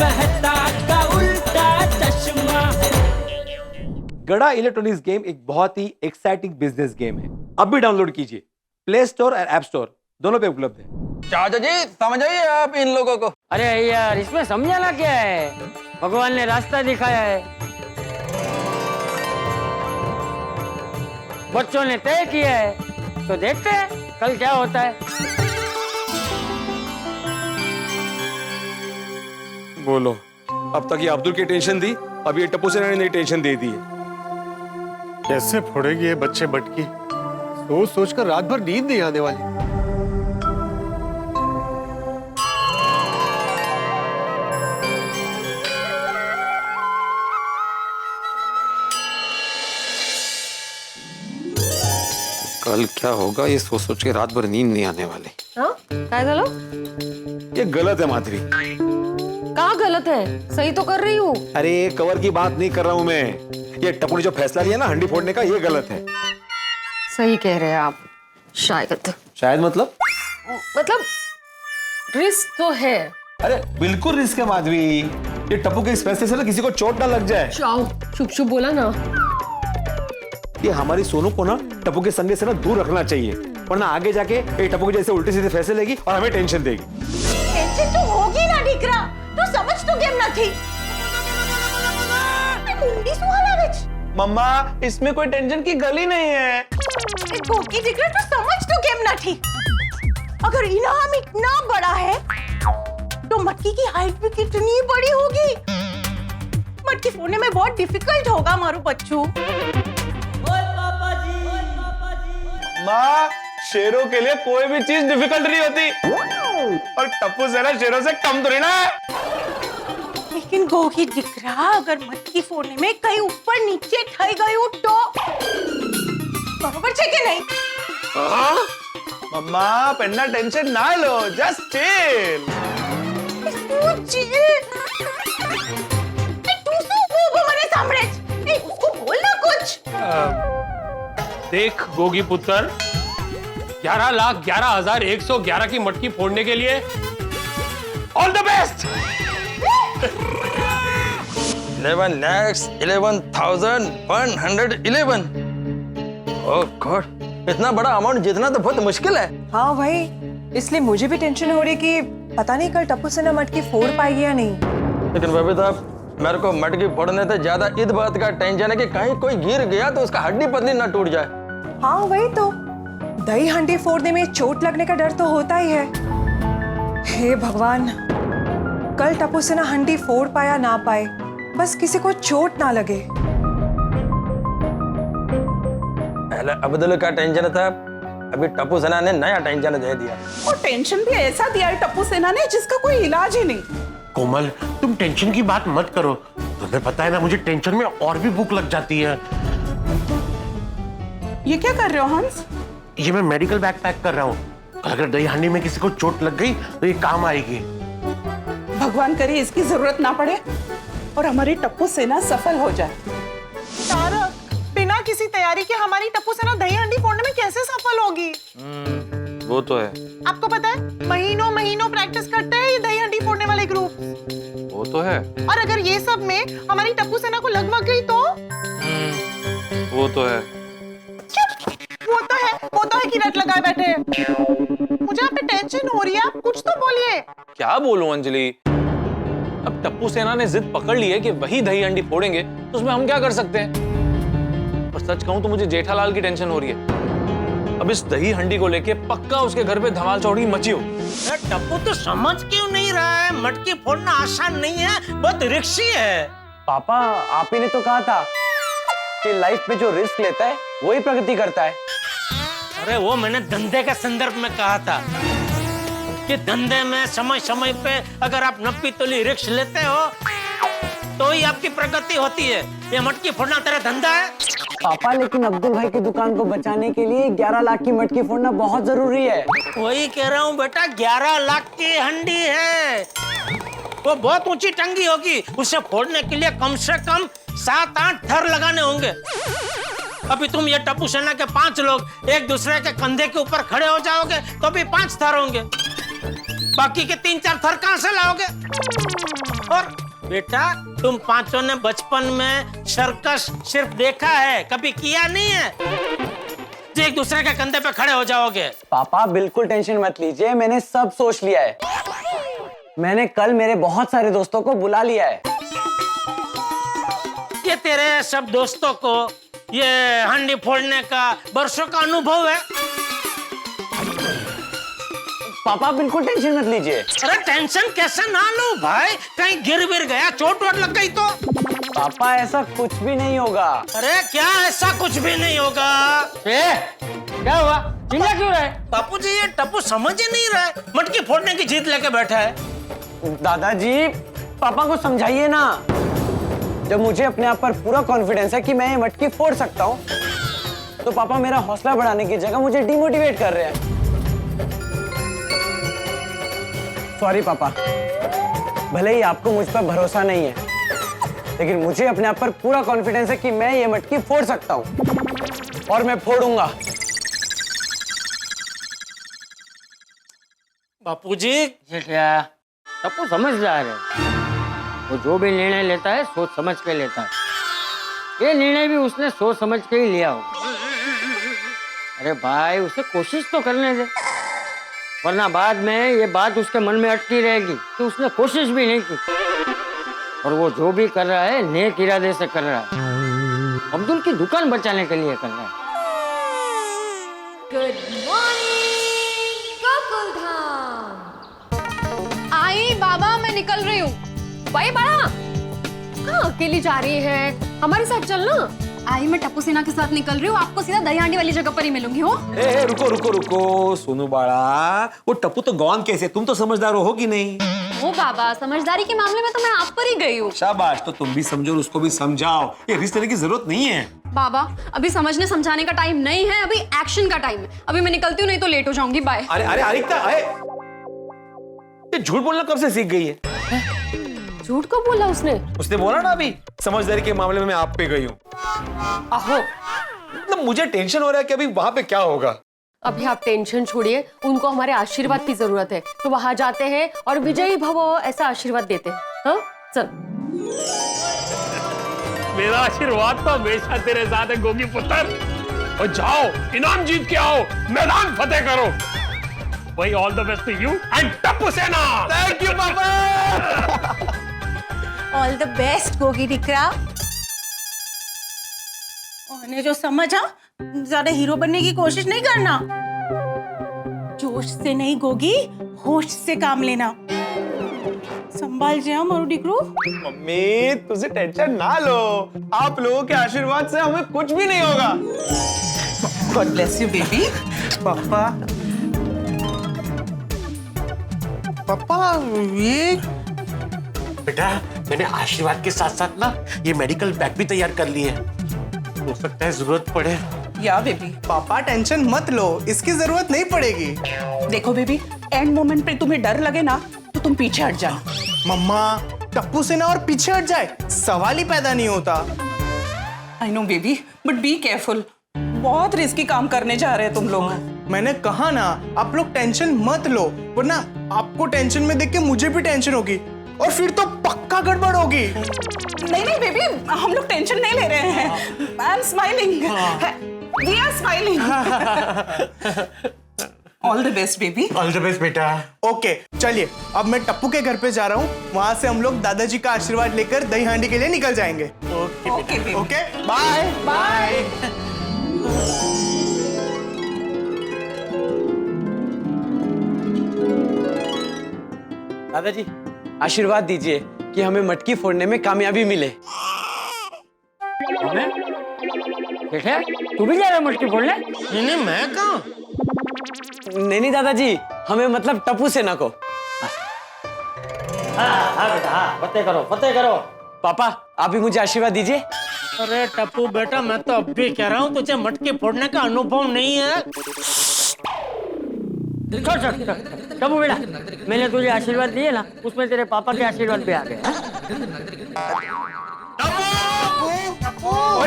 मेहता का उल्टा चश्मा। गड़ा इलेक्ट्रॉनिक्स गेम एक बहुत ही एक्साइटिंग बिजनेस गेम है। अब भी डाउनलोड कीजिए, प्ले स्टोर और ऐप स्टोर दोनों पे उपलब्ध है। चाचा जी समझ आइए आप इन लोगों को। अरे यार इसमें समझाना क्या है, भगवान ने रास्ता दिखाया है, बच्चों ने तय किया है, तो देखते हैं कल क्या होता है। बोलो, अब तक ये अब्दुल की टेंशन दी, अब ये टप्पू सेना ने टेंशन दे दी है। कैसे फोड़ेगी ये बच्चे मटकी, सोच सोच कर रात भर नींद नहीं आने वाली। कल क्या होगा ये सोच सोच के रात भर नींद नहीं आने वाली। हाँ? काय झालं? ये गलत है माधवी। का गलत है? सही तो कर रही हूँ। अरे कवर की बात नहीं कर रहा हूँ मैं, ये टप्पू ने जो फैसला लिया ना हंडी फोड़ने का, ये गलत है। सही कह रहे हैं आप। शायद मतलब रिस्क तो है। अरे बिल्कुल रिस्क है माधवी, ये टप्पू के इस फैसले से ना किसी को चोट ना लग जाए। चुप चुप बोला ना। ये हमारी सोनू को ना टप्पू के संगे से ना दूर रखना चाहिए, वरना आगे जाके ये टप्पू के जैसे उल्टे सीधे फैसले लेगी और हमें टेंशन देगी। टेंशन तो होगी ना दीकरा, तो समझ तो केम નથી। ઊંડી શું હલાવે છે? मम्मा इसमें कोई टेंशन की गल ही नहीं है। એ કોકી दीकरा तो समझ तो केम નથી। अगर इनाम इतना बड़ा है तो मटकी की हाइट भी कितनी बड़ी होगी। मटकी फोड़ने में बहुत डिफिकल्ट होगा मारू बच्चू। माँ शेरों के लिए कोई भी चीज डिफिकल्ट नहीं होती, और टप्पू सेना शेरों से कम तो नहीं ना है। लेकिन गोगी दिकरा अगर मटकी फोड़ने में कहीं ऊपर नीचे થઈ ગયું तो बरोबर છે કે નહીં? मम्मा पेन्ना टेंशन ना लो, जस्ट चिल। तू શું બોબો મને સાંભળે છે? એ उसको बोल ना कुछ। देख गोगी पुत्र, 11,11,111 की मटकी फोड़ने के लिए all the best. 11,11,111। Oh God, इतना बड़ा अमाउंट जीतना तो बहुत मुश्किल है। हाँ भाई, इसलिए मुझे भी टेंशन हो रही कि पता नहीं कल टप्पू सेना मटकी फोड़ पाएगी या नहीं। लेकिन बबी साहब, मेरे को मटकी फोड़ने से ज्यादा इस बात का टेंशन है कि कहीं कोई गिर गया तो उसका हड्डी पतली ना टूट जाए। हाँ वही तो, दही हंडी फोड़ने में चोट लगने का डर तो होता ही है। हे भगवान, कल टप्पू सेना हंडी फोड़ पाया ना पाए, बस किसी को चोट ना लगे। पहले अब्दुल का टेंशन था, अभी टप्पू सेना ने नया टेंशन दे दिया। और टेंशन भी ऐसा दिया है टप्पू सेना ने जिसका कोई इलाज ही नहीं। कोमल, तुम टेंशन की बात मत करो, तुम्हें पता है ना मुझे टेंशन में और भी भूख लग जाती है। ये क्या कर रहे हो हंस? ये मैं मेडिकल बैग पैक कर रहा हूँ, अगर दही हांडी में किसी को चोट लग गई तो ये काम आएगी। भगवान करे इसकी जरूरत ना पड़े और हमारी टप्पू सेना सफल हो जाए। तारक, बिना किसी तैयारी के हमारी टप्पू सेना दही हांडी फोड़ने में कैसे सफल होगी? वो तो है। आपको पता है महीनों महीनों प्रैक्टिस करते हैं ये दही हांडी फोड़ने वाले ग्रुप। वो तो है। और अगर ये सब में हमारी टप्पू सेना को लग गई तो? वो तो है। वो तो है कि रट लगाए बैठे हैं। मुझे आप पे टेंशन हो रही है, आप कुछ तो बोलिए। क्या बोलूं अंजलि, अब टप्पू सेना ने जिद पकड़ ली है कि वही दही हंडी फोड़ेंगे, तो उसमें हम क्या कर सकते हैं। और सच कहूं तो मुझे जेठालाल की टेंशन हो रही है। अब इस दही हंडी को लेके पक्का उसके घर पे धमाल चौड़ी मची हो। टप्पू तो समझ क्यों नहीं रहा है, मटकी फोड़ना आसान नहीं है, बहुत रिस्की है। पापा, आप ही ने तो कहा था कि लाइफ में जो रिस्क लेता है वही प्रगति करता है। अरे वो मैंने धंधे के संदर्भ में कहा था कि धंधे में समय समय पे अगर आप नप्पी तोली रिस्क लेते हो तो ही आपकी प्रगति होती है। ये मटकी फोड़ना तेरा धंधा है? पापा, लेकिन अब्दुल भाई की दुकान को बचाने के लिए 11 लाख की मटकी फोड़ना बहुत जरूरी है। वही कह रहा हूँ बेटा, 11 लाख की हंडी है, वो बहुत ऊंची टंगी होगी, उसे फोड़ने के लिए कम से कम 7-8 थर लगाने होंगे। अभी तुम ये टप्पू सेना के 5 लोग एक दूसरे के कंधे के ऊपर खड़े हो जाओगे तो भी 5 थर होंगे, बाकी के 3-4 थर कहां से लाओगे? और बेटा तुम पांचों ने बचपन में सर्कस सिर्फ देखा है, कभी किया नहीं है। तो एक दूसरे के कंधे पे खड़े हो जाओगे। पापा बिल्कुल टेंशन मत लीजिए, मैंने सब सोच लिया है। मैंने कल मेरे बहुत सारे दोस्तों को बुला लिया है। ये तेरे सब दोस्तों को ये हंडी फोड़ने का वर्षों का अनुभव है। पापा बिल्कुल टेंशन मत लीजिए। अरे टेंशन कैसे ना लो भाई, कहीं गिर विर गया, चोट वोट लग गई तो? पापा ऐसा कुछ भी नहीं होगा। अरे क्या ऐसा कुछ भी नहीं होगा? क्या हुआ, चिल्ला क्यों रहा है? बापू जी ये टप्पू समझ ही नहीं रहा है, मटकी फोड़ने की जीत लेके बैठा है। दादाजी पापा को समझाइए ना। जब मुझे अपने आप पर पूरा कॉन्फिडेंस है कि मैं ये मटकी फोड़ सकता हूँ, तो पापा मेरा हौसला बढ़ाने की जगह मुझे डिमोटिवेट कर रहे हैं। सॉरी पापा, भले ही आपको मुझ पर भरोसा नहीं है, लेकिन मुझे अपने आप पर पूरा कॉन्फिडेंस है कि मैं ये मटकी फोड़ सकता हूँ और मैं फोड़ूंगा। बापूजी ये क्या, टप्पू समझदार है, वो जो भी निर्णय लेता है सोच समझ के लेता है। ये निर्णय भी उसने सोच समझ के ही लिया होगा। अरे भाई उसे कोशिश तो करने दे, वरना बाद में ये बात उसके मन में अटकी रहेगी कि उसने कोशिश भी नहीं की। और वो जो भी कर रहा है नेक इरादे से कर रहा है, अब्दुल की दुकान बचाने के लिए कर रहा है। Good morning Gokuldham. आई बाबा, मैं निकल रही हूँ। भाई बड़ा कहाँ अकेली जा रही है, हमारे साथ चलना। आई मैं टप्पू सेना के साथ निकल रही हूँ, आपको सीधा दही हांडी वाली जगह पर ही मिलूंगी। हो रुको रुको रुको सोनू बाड़ा, वो टप्पू तो गॉन कैसे, तुम तो समझदार हो कि नहीं? ओ बाबा, समझदारी के मामले में तो मैं आप पर ही गई हूँ। शाबाश, तो तुम भी समझो और उसको भी समझाओ, ये रिस्क लेने की जरूरत नहीं है। बाबा अभी समझने समझाने का टाइम नहीं है, अभी एक्शन का टाइम है। अभी मैं निकलती हूँ, नहीं तो लेट हो जाऊंगी। बाय। अरे अरे अरिक्ता, ये झूठ बोलना कब से सीख गई है? झूठ को बोला उसने बोला ना अभी, समझदारी के मामले में मैं आप पे गई हूँ। आहो, मतलब मुझे टेंशन हो रहा है कि अभी वहां पे क्या होगा। अभी आप टेंशन छोड़िए, उनको हमारे आशीर्वाद की जरूरत है, तो वहां जाते हैं और विजयी भव ऐसा आशीर्वाद देते हैं। हाँ चल। मेरा आशीर्वाद तो हमेशा तेरे साथ है गोगी पुत्र। और जाओ इनाम जीत के आओ, मैदान फतेह करो। वही all the best to you and Tappu Sena. Thank you पापा। ऑल द बेस्ट गोगी दिकरा। और जो समझा, ज्यादा हीरो बनने की कोशिश नहीं करना। जोश से नहीं गोगी, होश से काम लेना। संभाल जा मारू दिकरू। मम्मी तुझे टेंशन ना लो, आप लोगों के आशीर्वाद से हमें कुछ भी नहीं होगा। God bless you baby. पापा पापा ये बेटा, मैंने आशीर्वाद के साथ साथ ना ये मेडिकल बैग भी तैयार कर लिए हैं, हो सकता है जरूरत पड़े। या बेबी पापा टेंशन मत लो, इसकी जरूरत नहीं पड़ेगी। देखो बेबी, एंड मोमेंट पे तुम्हें डर लगे ना तो तुम पीछे हट जाना। मम्मा टप्पू से ना और पीछे हट जाए, सवाल ही पैदा नहीं होता। I know baby, but be careful, बहुत रिस्की काम करने जा रहे हैं तुम लोग। मैंने कहा ना, आप लोग टेंशन मत लो, वरना आपको टेंशन में देख के मुझे भी टेंशन होगी और फिर तो पक्का गड़बड़ होगी। नहीं नहीं बेबी, हम लोग टेंशन नहीं ले रहे हैं। I am smiling, we are smiling. All the best baby. All the best बेटा। ओके चलिए, अब मैं टप्पू के घर पे जा रहा हूँ, वहां से हम लोग दादाजी का आशीर्वाद लेकर दही हांडी के लिए निकल जाएंगे। Okay okay bye bye. दादाजी आशीर्वाद दीजिए कि हमें मटकी फोड़ने में कामयाबी मिले। देखे तू भी जा रहा है मटकी फोड़ने? नहीं मैं कहाँ? नहीं दादाजी, हमें मतलब टप्पू सेना को। हाँ बेटा, हाँ फतेह करो फतेह करो। पापा आप भी मुझे आशीर्वाद दीजिए। अरे टप्पू बेटा, मैं तो अब भी कह रहा हूँ तुझे मटकी फोड़ने का अनुभव नहीं है। टप्पू बेटा, मैंने तुझे आशीर्वाद दिए ना, उसमें तेरे पापा के आशीर्वाद भी आ गए।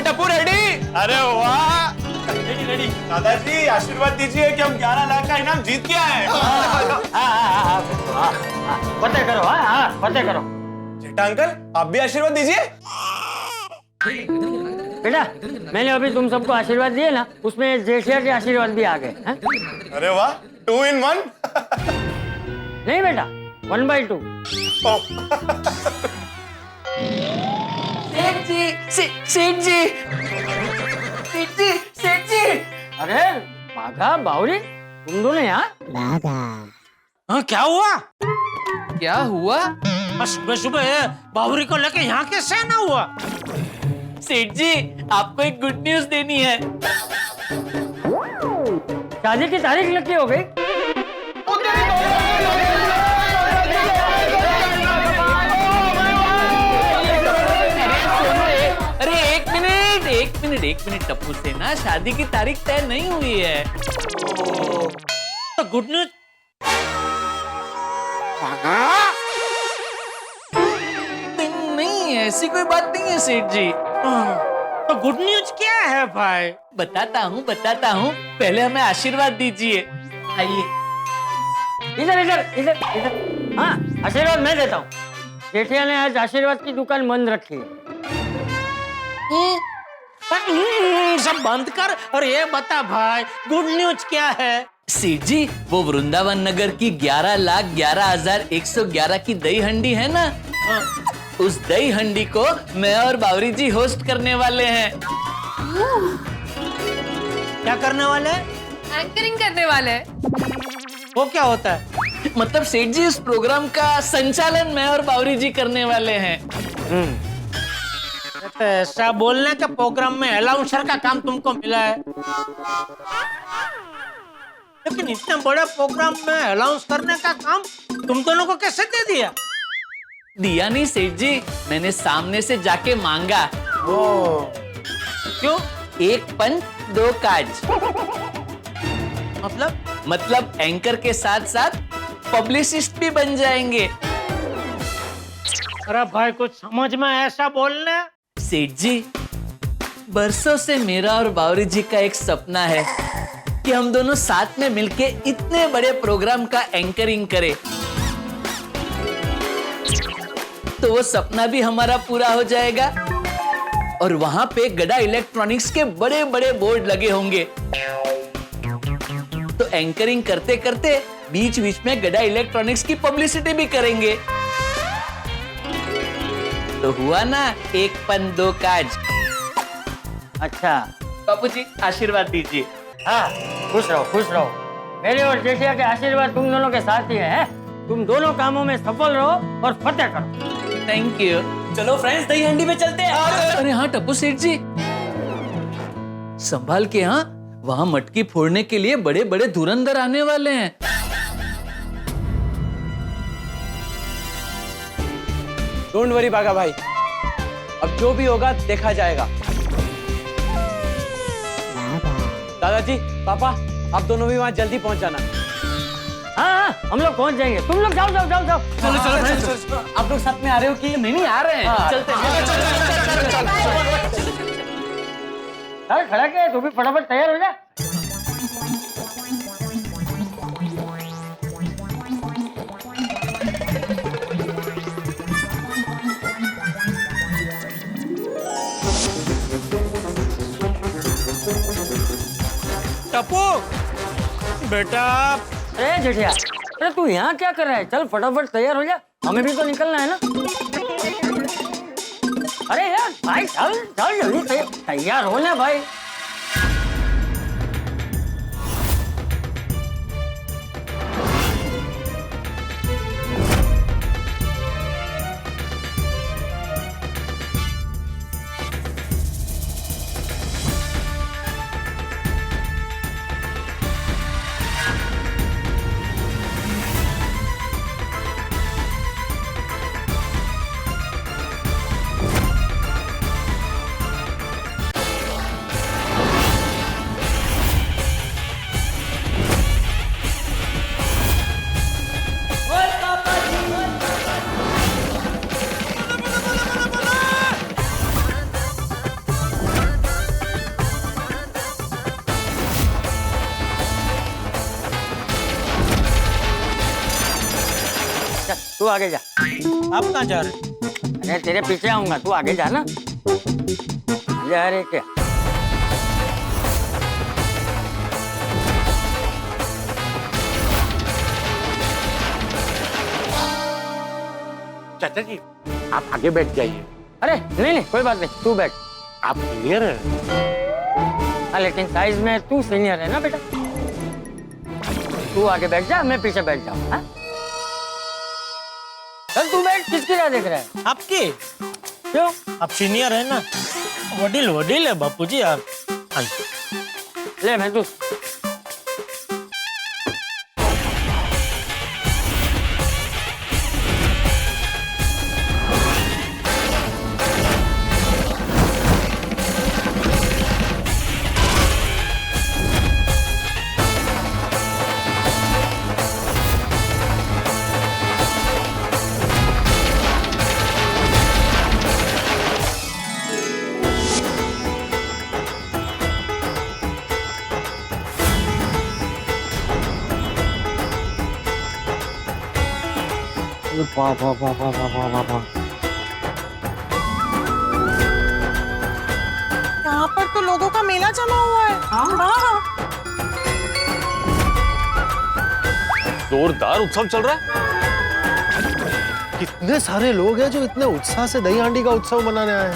टप्पू रेडी? अरे वाह, रेडी। दादाजी आशीर्वाद दीजिए कि हम 11 लाख का इनाम जीत के आए। फतेह करो, हाँ फतेह करो। जय बेटा अंकल आप भी आशीर्वाद दीजिए। बेटा मैंने अभी तुम सबको आशीर्वाद दिए ना, उसमें जेठिया के आशीर्वाद भी आ गए हैं? अरे वाह 2 in 1। नहीं बेटा 1/2। सेठ जी अरे बाघा बावरी तुम दोनों यहाँ? हाँ क्या हुआ? क्या हुआ? सुबह सुबह बावरी को लेके यहाँ कैसे आना हुआ? सेठ जी आपको एक गुड न्यूज देनी है। शादी की तारीख नक्की हो गई? अरे एक मिनट टप्पू सेना, शादी की तारीख तय नहीं हुई है। तो गुड न्यूज नहीं ऐसी कोई बात नहीं है सेठ जी। तो गुड न्यूज क्या है भाई? बताता हूँ पहले हमें आशीर्वाद दीजिए। आइए। इधर इधर इधर इधर। हाँ आशीर्वाद मैं देता हूँ। जेठिया ने आज आशीर्वाद की दुकान बंद रखी है। सब बंद कर और ये बता भाई गुड न्यूज क्या है? सेठ जी वो वृंदावन नगर की 11,11,111 की दही हंडी है ना, उस दही हंडी को मैं और बावरी जी होस्ट करने वाले हैं। क्या करने वाले? एंकरिंग करने वाले हैं। वो क्या होता है? मतलब सेठ जी इस प्रोग्राम का संचालन मैं और बावरी जी करने वाले हैं। तो ऐसा बोलने का प्रोग्राम में अलाउंसर का काम तुमको मिला है, लेकिन इतने बड़े प्रोग्राम में अलाउंस करने का काम तुम दोनों को कैसे दे दिया? दिया नहीं सेठ जी, मैंने सामने से जाके मांगा। क्यों? 1 पंच 2 काज। मतलब एंकर के साथ साथ पब्लिसिस्ट भी बन जाएंगे। अरे भाई कुछ समझ में ऐसा बोलने। सेठ जी बरसों से मेरा और बावरी जी का एक सपना है कि हम दोनों साथ में मिलके इतने बड़े प्रोग्राम का एंकरिंग करें। तो वो सपना भी हमारा पूरा हो जाएगा और वहां पे गड़ा इलेक्ट्रॉनिक्स के बड़े बड़े बोर्ड लगे होंगे। तो एंकरिंग करते करते बीच बीच में गड़ा इलेक्ट्रॉनिक्स की पब्लिसिटी भी करेंगे। तो हुआ ना 1 पंच 2 काज। अच्छा बाबूजी आशीर्वाद दीजिए। हाँ खुश रहो। मेरे और जेठिया के आशीर्वाद तुम दोनों के साथ ही है। तुम दोनों कामों में सफल रहो और फतेह करो। Thank you. चलो फ्रेंड्स दही हंडी में चलते हैं। अरे हाँ टप्पू सेठ जी संभाल के, हाँ वहाँ मटकी फोड़ने के लिए बड़े बड़े धुरंधर आने वाले हैं। डोंट वरी बागा भाई, अब जो भी होगा देखा जाएगा। दादाजी पापा आप दोनों भी वहाँ जल्दी पहुँच जाना। हाँ हम लोग पहुंच जाएंगे, तुम लोग जाओ। चलो आप लोग साथ में आ रहे हो कि नहीं आ रहे हैं? चलते चल खड़ा के तू भी फटाफट तैयार हो जा। टप्पू बेटा। अरे जेठिया अरे तू यहाँ क्या कर रहा है? चल फटाफट तैयार हो जा, हमें भी तो निकलना है ना। अरे यार भाई चल जल्दी तैयार हो ना भाई। तू आगे जा। आप कहाँ जा रहे हैं? अरे तेरे पीछे आऊंगा, तू आगे जा ना। जा रहे क्या? चाचा जी आप आगे बैठ जाइए। अरे नहीं नहीं कोई बात नहीं, तू बैठ। आप सीनियर हैं। हाँ लेकिन साइज में तू सीनियर है ना बेटा। तू आगे बैठ जा, मैं पीछे बैठ जाऊँ। हाँ चल तू बैठ, किसकी राह देख रहा है? आपकी? क्यों? आप सीनियर है ना, वडील वडील है बापूजी आप। हाँ, ले मैं तू। यहाँ पर तो लोगों का मेला जमा हुआ है। हाँ। जोरदार उत्सव चल रहा है। कितने सारे लोग हैं जो इतने उत्साह से दही हांडी का उत्सव मनाने आए हैं।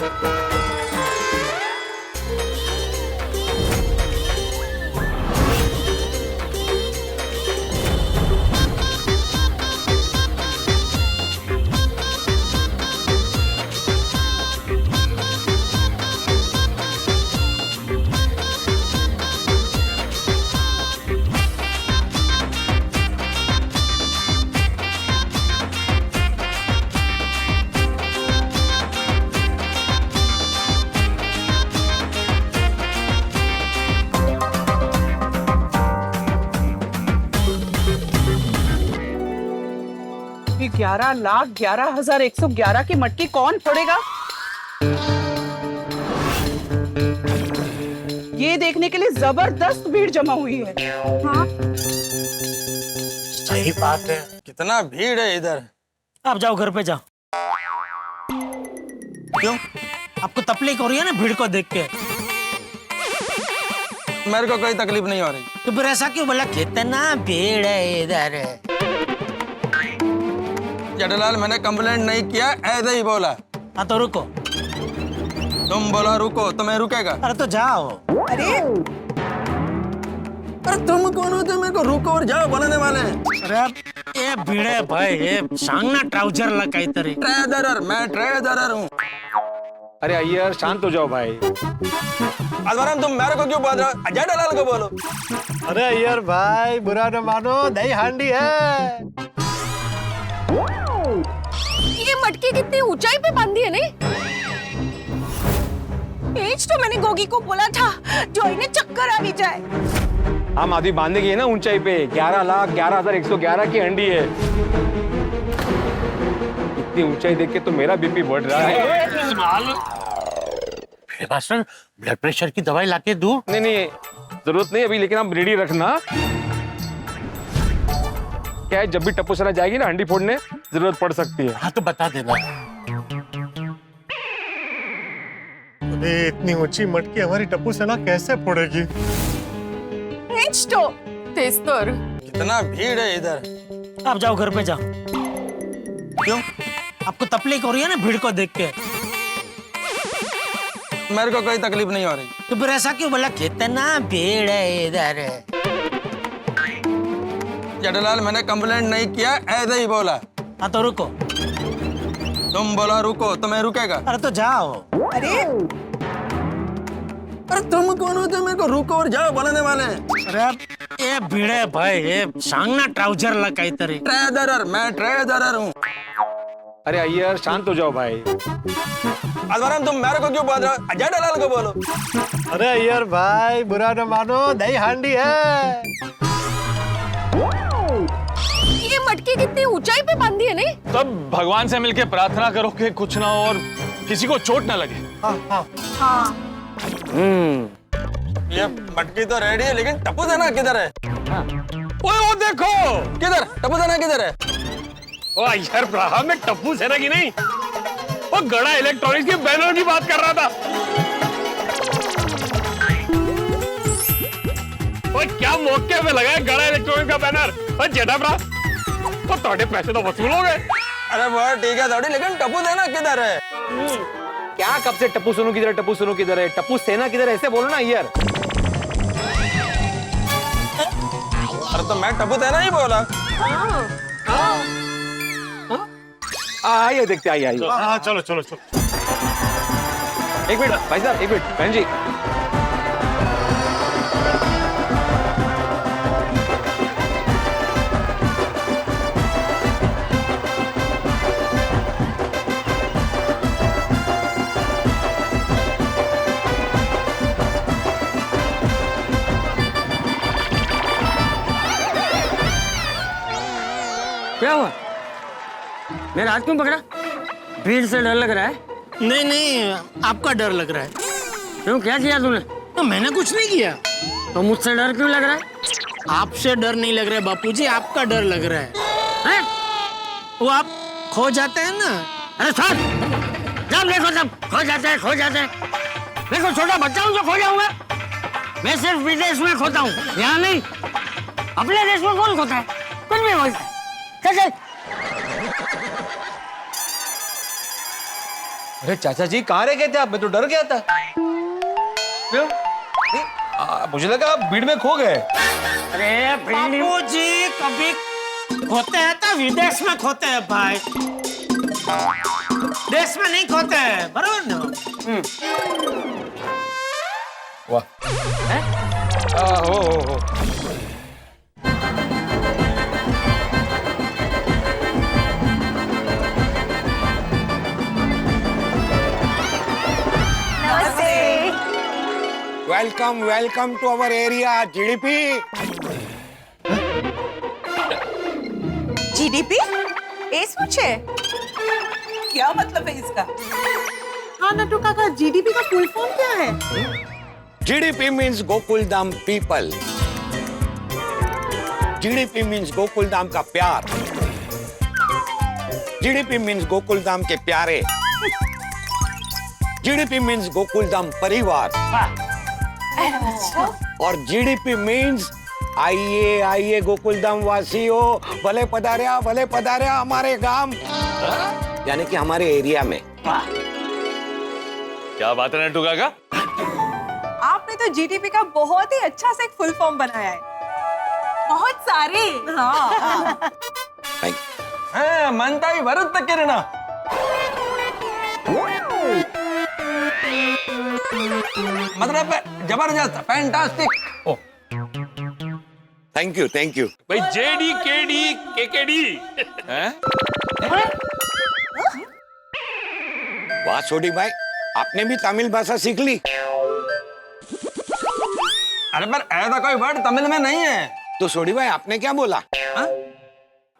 ये 11,11,111 की मटकी कौन फोड़ेगा? ये देखने के लिए जबरदस्त भीड़ जमा हुई है। हाँ? सही बात है। कितना भीड़ है इधर। आप जाओ घर पे जाओ। क्यों? आपको तकलीफ हो रही है ना भीड़ को देख के? मेरे को कोई तकलीफ नहीं हो रही। तो फिर ऐसा क्यों बोला? कितना भीड़ है इधर। जेठालाल मैंने कंप्लेंट नहीं किया, ऐसे ही बोला। हाँ तो रुको। तुम बोला रुको तो मैं रुकेगा? अरे तो जाओ। अरे तुम कौन होते मेरे को रुको और जाओ बोलने वाले? अरे ये भीड़ है भाई, ये सांगना ट्राउजर ला काहीतरी। ट्रेडर, मैं ट्रेडर हूँ। अरे अय्यर शांत हो जाओ भाई। अजवाराम तुम मेरे को क्यों बोल रहे हो? जेठालाल को बोलो। अरे अय्यर भाई बुरा न मानो, दही हांडी है। ये मटकी कितनी ऊंचाई पे बांधी है नहीं? एज तो मैंने गोगी को बोला था जो इन्हें चक्कर आ जाए। हम आदमी बांधने की है ना ऊंचाई पे। 11,11,111 की हंडी है। इतनी ऊंचाई देख के तो मेरा बीपी बढ़ रहा है। ब्लड प्रेशर की दवाई लाके दूं? नहीं नहीं जरूरत नहीं अभी, लेकिन आप रेडी रखना। क्या है, जब भी टप्पू सेना जाएगी ना हंडी फोड़ने, जरूरत पड़ सकती है। हाँ तो बता देना। अरे इतनी ऊंची मटकी हमारी टप्पू सेना कैसे फोड़ेगी? एज तो तेस्तर। कितना भीड़ है इधर। आप जाओ घर पे जाओ। क्यों? आपको तकलीफ हो रही है ना भीड़ को देख के? मेरे को कोई तकलीफ नहीं हो रही। तो फिर ऐसा क्यों बोला? कितना भीड़ है इधर। जेठालाल मैंने कंप्लेंट नहीं किया, ऐसे ही बोला। हाँ तो रुको। तुम बोला रुको तो मैं रुकेगा? अरे तो जाओ। अरे तुम कौन होते मेरे को रुको और जाओ बोलने वाले? अरे ये भीड़ है भाई, ये सांगना ट्राउजर ला काहीतरी। ट्रेडर, मैं ट्रेडर हूँ। अरे अय्यर शांत हो जाओ भाई। अजवाराम तुम मेरे को क्यों बोल रहे हो? जेठालाल को बोलो। अरे अय्यर भाई बुरा न मानो, दही हांडी है। ये मटकी कितनी ऊंचाई पे बांधी है नहीं? तब भगवान से मिलके प्रार्थना करो कि कुछ ना हो और किसी को चोट ना लगे। हाँ। ये मटकी तो रेडी है, लेकिन टप्पू सेना किधर है? हाँ। ओए वो देखो, किधर टप्पू सेना किधर है? ओ यार ब्राहा, मैं टप्पू सेना की नहीं, वो गड़ा इलेक्ट्रॉनिक्स के बैनर की बात कर रहा था। ओए क्या मौके पे लगा है गड़ा इलेक्ट्रॉनिक्स का बैनर? और जेठा ब्रा, तो थोड़े पैसे तो वसूल हो गए। अरे वो ठीक है थोड़ी, लेकिन टप्पू सेना किधर है? क्या कब से टप्पू सोनू किधर है, टप्पू सोनू किधर है, टप्पू सेना किधर है, ऐसे बोलो ना यार। अरे तो मैं टप्पू सेना ही बोला। आइए देखते, आइए आइए। हाँ चलो चलो चलो। एक मिनट भाई साहब, एक मिनट बहन जी। क्या हुआ? मेरा हाथ क्यों पकड़ा? भीड़ से डर लग रहा है? नहीं नहीं, आपका डर लग रहा है। क्यों, क्या किया तूने? तो मैंने कुछ नहीं किया। तो मुझसे डर क्यों लग रहा है? आपसे डर नहीं लग रहा है बापूजी, आपका डर लग रहा है। हैं? वो आप खो जाते हैं ना। अरे सर, जब देखो तब खो जाते हैं, खो जाते हैं। मैं कोई छोटा बच्चा हूँ जो खो जाऊंगा? मैं सिर्फ विदेश में खोता हूँ, यहाँ नहीं। अपने देश में कौन खोता है? कुछ भी बोलता है। चल चल। अरे चाचा जी कहाँ रह गए थे आप? मैं तो डर गया था। क्यों? मुझे लगा आप भीड़ में खो गए। अरे बापूजी कभी खोते हैं तो विदेश में खोते हैं भाई, देश में नहीं खोते हैं, बराबर ना? वाह। हो। Welcome welcome to our area GDP. GDP? एस पूछे क्या मतलब है इसका? हाँ नटू काका, जीडीपी का फुल फॉर्म क्या है? GDP means Gokuldham people. GDP means Gokuldham का प्यार। जीडीपी मीन्स गोकुलधाम के प्यारे। जीडीपी मीन्स गोकुलधाम परिवार। और जीडीपी मीन्स आइए आइए गोकुलधाम वासियों, भले पधारे हमारे गांव, यानी कि हमारे एरिया में। क्या बात है नट्टू काका? आपने तो जीडीपी का बहुत ही अच्छा सा एक फुल फॉर्म बनाया है। बहुत सारे। हाँ। हाँ, मनता ही भरत तक किरणा। मतलब जबरदस्त, फैंटास्टिक। Thank you. भाई जेडी केडी केकेडी। वाह सोडी भाई, आपने भी तमिल भाषा सीख ली। अरे पर ऐसा कोई वर्ड तमिल में नहीं है। तो सोडी भाई आपने क्या बोला?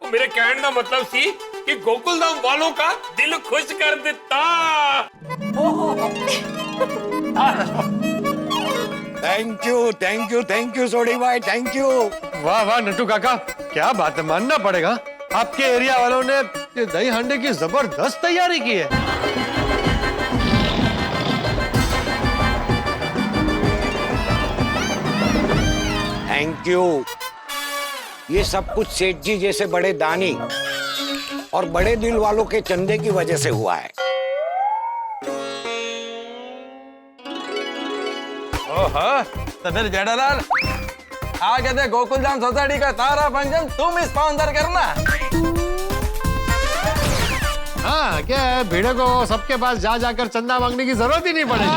मेरे कहने का मतलब सी कि गोकुलधाम वालों का दिल खुश कर देता। थैंक यू सोडी भाई, थैंक यू। वाह वाह नट्टू काका, क्या बात है, मानना पड़ेगा। आपके एरिया वालों ने ये दही हांडे की जबरदस्त तैयारी की है। Thank you. ये सब कुछ सेठ जी जैसे बड़े दानी और बड़े दिल वालों के चंदे की वजह से हुआ है। ओहो, तो फिर जेठालाल आगे दे गोकुलधाम सोसाइटी का सारा फंक्शन तुम स्पॉन्सर करना। हाँ क्या है, भीड़े को सबके पास जा जाकर चंदा मांगने की जरूरत ही नहीं पड़ेगी।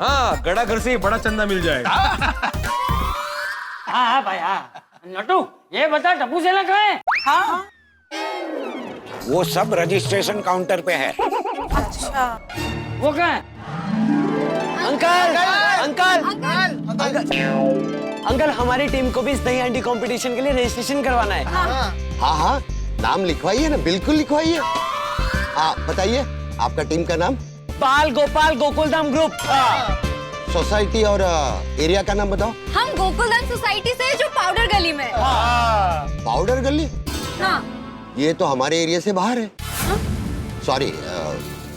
हाँ, गड़ा घर से ही बड़ा चंदा मिल जाएगा। हाँ भाई हाँ। नट्टू ये बता, टप्पू सेना कहाँ है? हाँ। वो सब रजिस्ट्रेशन काउंटर पे है। अच्छा। वो कहाँ है? अंकल हमारी टीम को भी इस दही हांडी कंपटीशन के लिए रजिस्ट्रेशन करवाना है। हाँ, नाम लिखवाइए ना, बिल्कुल लिखवाइए। हाँ बताइए, आपका टीम का नाम? बाल गोपाल गोकुलधाम ग्रुप। सोसाइटी और एरिया का नाम बताओ। हम गोकुलधाम सोसाइटी से, जो पाउडर गली में। पाउडर गली? हाँ। ये तो हमारे एरिया से बाहर है। सॉरी,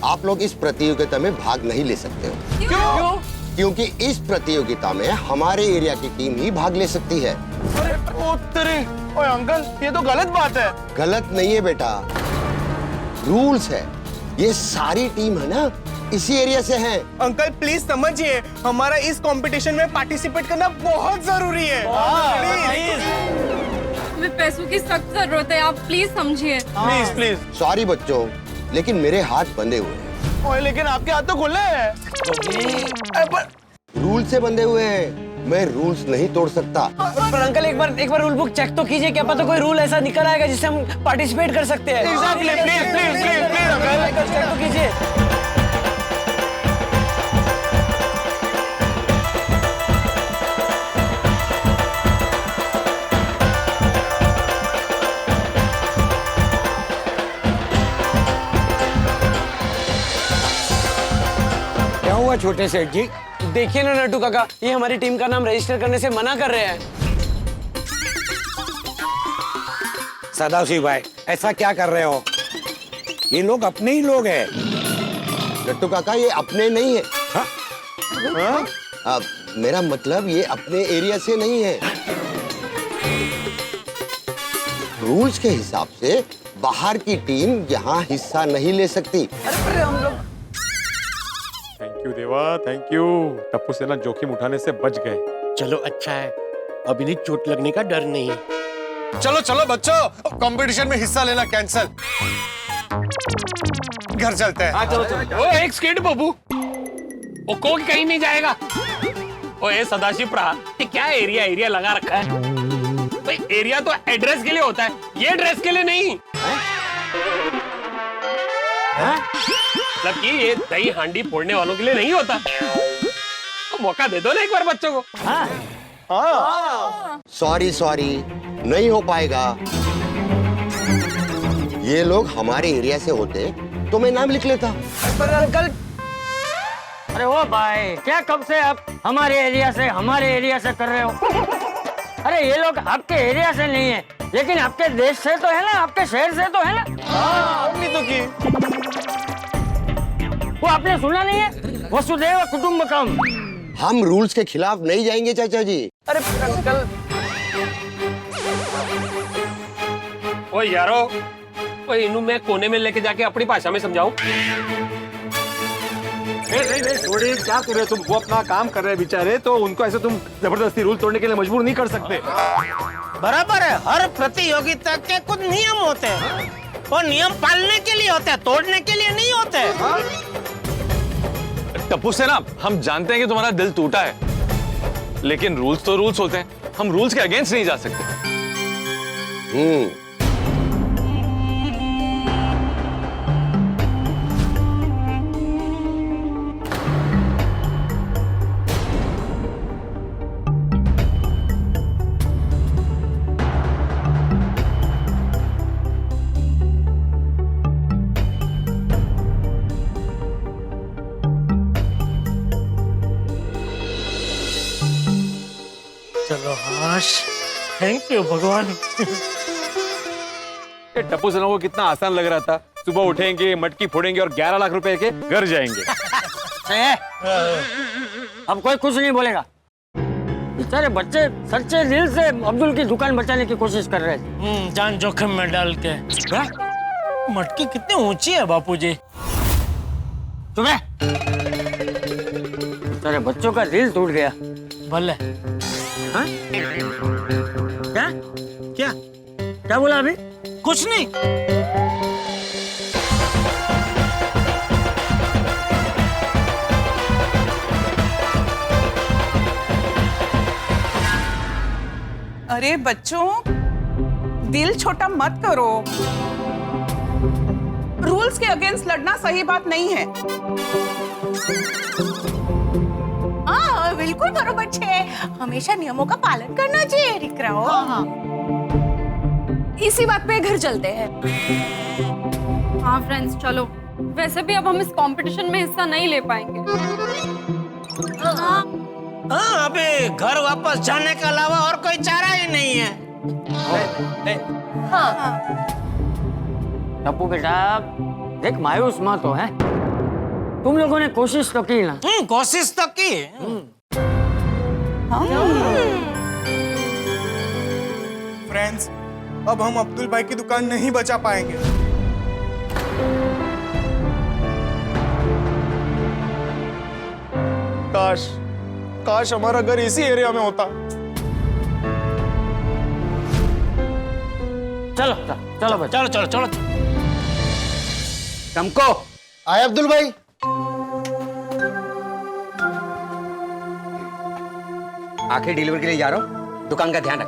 आप लोग इस प्रतियोगिता में भाग नहीं ले सकते हो। क्यों? क्योंकि इस प्रतियोगिता में हमारे एरिया की टीम ही भाग ले सकती है। ओए अंकल, ये तो गलत बात है। गलत नहीं है बेटा, रूल्स है। ये सारी टीम है ना, इसी एरिया से है। अंकल प्लीज समझिए, हमारा इस कंपटीशन में पार्टिसिपेट करना बहुत जरूरी है। प्लीज। हमें पैसों की सख्त जरूरत है, आप प्लीज समझिए। Please please. सॉरी बच्चों, लेकिन मेरे हाथ बंधे हुए हैं। ओए लेकिन आपके हाथ तो खुले हैं। रूल से बंधे हुए हैं, मैं रूल्स नहीं तोड़ सकता। पर अंकल एक बार रूल बुक चेक तो कीजिए, क्या पता कोई रूल ऐसा निकल आएगा जिससे हम पार्टिसिपेट कर सकते हैं। Exactly, please, अंकल चेक तो कीजिए। क्या हुआ छोटे सेठ जी? देखिए ना नट्टू काका, ये हमारी टीम का नाम रजिस्टर करने से मना कर रहे हैं। सदाशिव भाई, ऐसा क्या कर रहे हो? ये लोग अपने ही लोग हैं। लट्टू काका, ये अपने नहीं है। अब मेरा मतलब ये अपने एरिया से नहीं है। रूल्स के हिसाब से बाहर की टीम यहाँ हिस्सा नहीं ले सकती। अरे हम लोग थैंक यू देवा, थैंक यू। टप्पू सेना जोखिम उठाने से बच गए। चलो अच्छा है, अब इन्हें चोट लगने का डर नहीं है। चलो चलो बच्चों, कंपटीशन में हिस्सा लेना कैंसल। घर चलते हैं। चलो चलो। ओ एक स्केट बबू, वो कोई कहीं नहीं जाएगा। ओ ए सदाशिव प्रा, ये क्या एरिया लगा रखा है? भाई एरिया तो एड्रेस के लिए होता है, ये ड्रेस के लिए नहीं। मतलब कि ये दही हांडी फोड़ने वालों के लिए नहीं होता। तो मौका दे दो ना एक बार बच्चों को। सॉरी, नहीं हो पाएगा। ये लोग हमारे एरिया से होते तो मैं नाम लिख लेता। पर अंकल, अरे ओ भाई, क्या कब से आप हमारे एरिया से कर रहे हो? अरे ये लोग आपके एरिया से नहीं है, लेकिन आपके देश से तो है ना, आपके शहर से तो है ना। हमने तो की। वो आपने सुना नहीं है? वसुधैव कुटुंबकम। हम रूल्स के खिलाफ नहीं जाएंगे चाचा जी। अरे अंकल, ओ यारो, ओ इन्हू मैं कोने में लेके जाके अपनी भाषा में समझाऊं? नहीं, छोड़िए, क्या कर रहे हो तुम? वो अपना काम कर रहे हैं बेचारे, तो उनको ऐसे तुम जबरदस्ती रूल तोड़ने के लिए मजबूर नहीं कर सकते। बराबर है, हर प्रतियोगिता के कुछ नियम होते हैं, और नियम पालने के लिए होते हैं, तोड़ने के लिए नहीं होते। टप्पू सेना, हम जानते हैं कि तुम्हारा दिल टूटा है, लेकिन रूल्स तो रूल्स होते हैं, हम रूल्स के अगेंस्ट नहीं जा सकते। चलो हाश, थैंक यू भगवान। टप्पू सेना को कितना आसान लग रहा था। सुबह उठेंगे, मटकी फोड़ेंगे और 11 लाख रुपए के घर जाएंगे। अब कोई कुछ नहीं बोलेगा। बेचारे बच्चे सच्चे दिल से अब्दुल की दुकान बचाने की कोशिश कर रहे थे। जान जोखिम में डाल के। मटकी कितनी ऊंची है बापूजी? तुम्हें बेचारे बच्चों का दिल टूट गया। भले। हाँ? क्या बोला अभी? कुछ नहीं। अरे बच्चों, दिल छोटा मत करो। रूल्स के अगेंस्ट लड़ना सही बात नहीं है। हाँ बिल्कुल करो बच्चे, हमेशा नियमों का पालन करना चाहिए। रिक रहो। इसी बात पे घर चलते हैं। हाँ फ्रेंड्स, चलो। वैसे भी अब हम इस कंपटीशन में हिस्सा नहीं ले पाएंगे। हाँ, अभी घर वापस जाने के अलावा और कोई चारा ही नहीं है। टप्पू बेटा देख मायूस मत हो, है तुम लोगों ने कोशिश तो की ना। कोशिश तो की। फ्रेंड्स, अब हम अब्दुल भाई की दुकान नहीं बचा पाएंगे। काश काश हमारा घर इसी एरिया में होता। चलो चलो भाई, चलो चलो चलो। टमको आए अब्दुल भाई। आखिर डिलीवरी के लिए जा रहा हूँ, दुकान का ध्यान रख।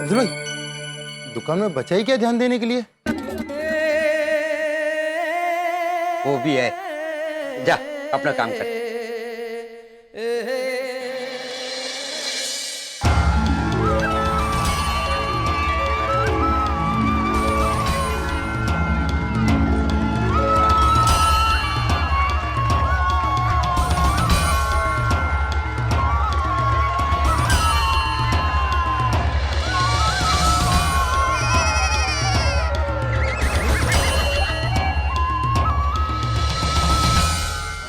अब्दुल भाई, दुकान में बचा ही क्या ध्यान देने के लिए? वो भी है, जा अपना काम कर।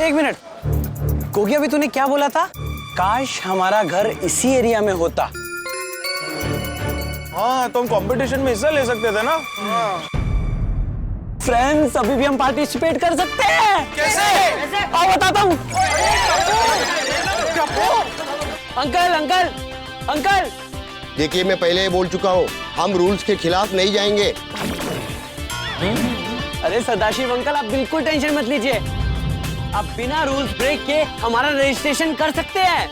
एक मिनट, गोगी अभी तूने क्या बोला था? काश हमारा घर इसी एरिया में होता। हाँ, तो हम कंपटीशन में हिस्सा ले सकते थे ना। फ्रेंड्स, अभी भी हम पार्टिसिपेट कर सकते हैं। कैसे? आओ बताता हूँ। अंकल अंकल अंकल, देखिए मैं पहले ही बोल चुका हूँ, हम रूल्स के खिलाफ नहीं जाएंगे। अरे सदाशिव अंकल, आप बिल्कुल टेंशन मत लीजिए, आप बिना रूल्स ब्रेक के हमारा रजिस्ट्रेशन कर सकते हैं।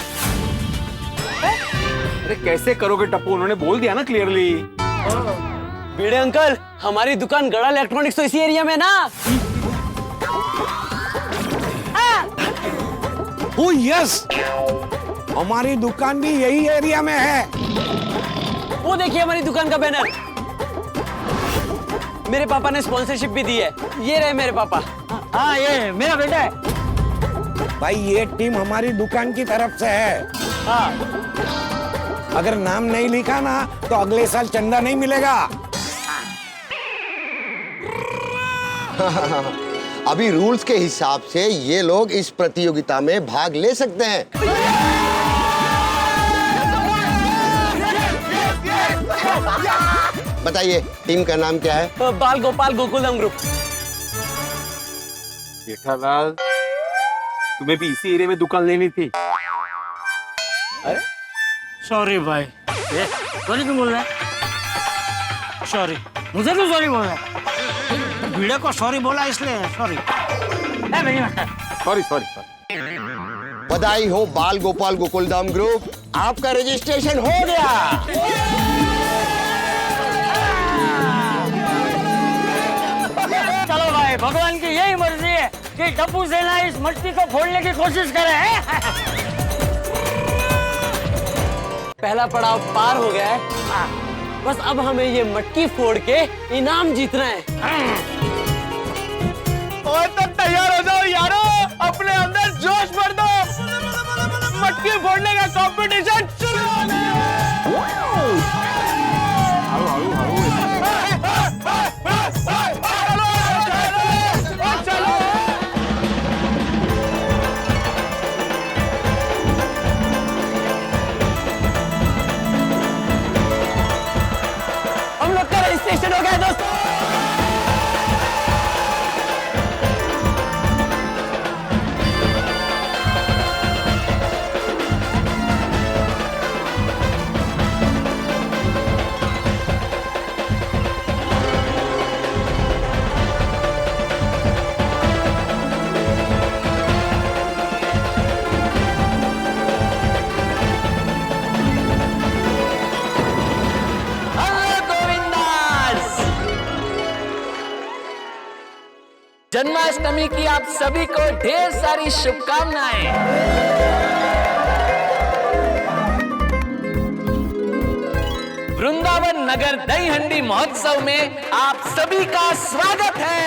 अरे कैसे करोगे टप्पू, उन्होंने बोल दिया ना क्लियरली। भिड़े अंकल, हमारी दुकान गड़ा इलेक्ट्रॉनिक्स तो इसी एरिया में ना। ओह यस, हमारी दुकान भी यही एरिया में है। वो देखिए हमारी दुकान का बैनर, मेरे पापा ने स्पॉन्सरशिप भी दी है। ये रहे मेरे पापा। हाँ ये मेरा बेटा है। भाई ये टीम हमारी दुकान की तरफ से है। हाँ, अगर नाम नहीं लिखा ना तो अगले साल चंदा नहीं मिलेगा। अभी रूल्स के हिसाब से ये लोग इस प्रतियोगिता में भाग ले सकते हैं। बताइए टीम का नाम क्या है? तो बाल गोपाल गोकुलधाम ग्रुप। जेठालाल, तुम्हें भी इसी एरिया में दुकान लेनी थी। अरे सॉरी भाई। सॉरी क्यों बोल रहा है? सॉरी, मुझे क्यों सॉरी बोल रहा है? भिड़े को सॉरी बोला इसलिए सॉरी। Sorry sorry sorry. बधाई हो बाल गोपाल गोकुलधाम ग्रुप, आपका रजिस्ट्रेशन हो गया। चलो भाई, भगवान की यही मर्जी है कि टप्पू सेना इस मटकी को फोड़ने की कोशिश करे। पहला पड़ाव पार हो गया है, बस अब हमें ये मटकी फोड़ के इनाम जीतना है। और तो तैयार हो जाओ यारो, अपने अंदर जोश भर दो, मटकी फोड़ने का कंपटीशन शुरू होने। हम लोग का रजिस्ट्रेशन हो गया दोस्तों। जन्माष्टमी की आप सभी को ढेर सारी शुभकामनाएं। वृंदावन नगर दही हंडी महोत्सव में आप सभी का स्वागत है।